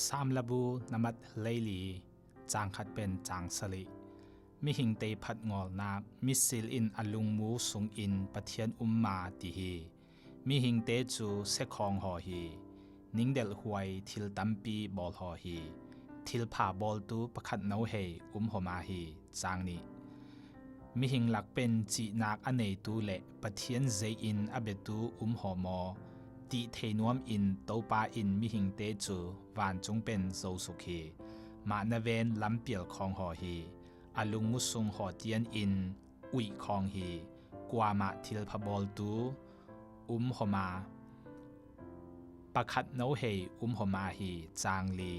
สามระบูนมัดเลลีจางคัดเป็นจางสลิมิหิงเตพัดงอลนามิสิลอินอลุงมูสุงอินปะเทียนมาติฮีมิหิงเตจูเสคองหอฮีนิงเดลหวยทิลตัมปีบอลหอฮีทิลผาบอลตูประคัดเนาเฮหอมาฮีจางนี้มิหิงหลักเป็นจีนักอเนตูเลปะเทียนเจอินอเบตูหอมอติเทนวมอินโตปาอินมิหิงเตจูวานจงเป็นโซสุขีมานาเวนลำเปียลของหอฮีอลุงมุสุงหอเตียนอินอุยของฮีกวามาทิลพบอลตูหอมาปะคัดเนาเฮหอมาฮีจางลี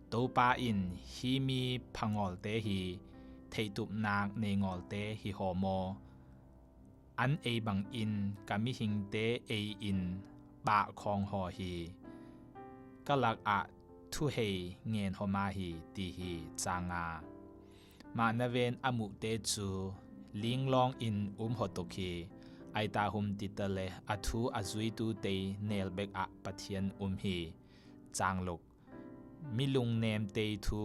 โตปาอินฮีมีพังอลเตฮีเทตุบนากเนงอลเตฮีหอมออันบังอินกามิหิงเตอินปะของหอฮีกะลักอะทุเฮเงนหอมาฮีตีฮีจางามานาเวนอมุเตจูลิงลองอินหอตกฮีไอตาหุมติตะเลอะทูอะซุยตูเตเนลเบกอะปะเทียนฮีจางลุกมิลุงเนมเตทู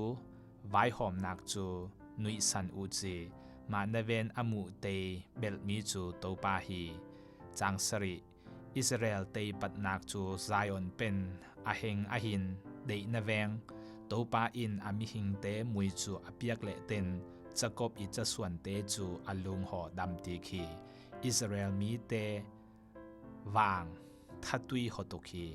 ไว้หอมนักจูนุยสันอูจีมานาเวนอมุเตเบลมีจูโตปาฮีจางสริอิสราเอลเตปัดนักจูไซออนเป็นอะเฮงอะหินเดนาเวงโตปาอินอะมิหิงเตมุยจูอะเปียกเลเต็นจะกบอิจะส่วนเตจูอะลุงหอดำตีคีอิสราเอลมีเตวางทัตุยหอตุคี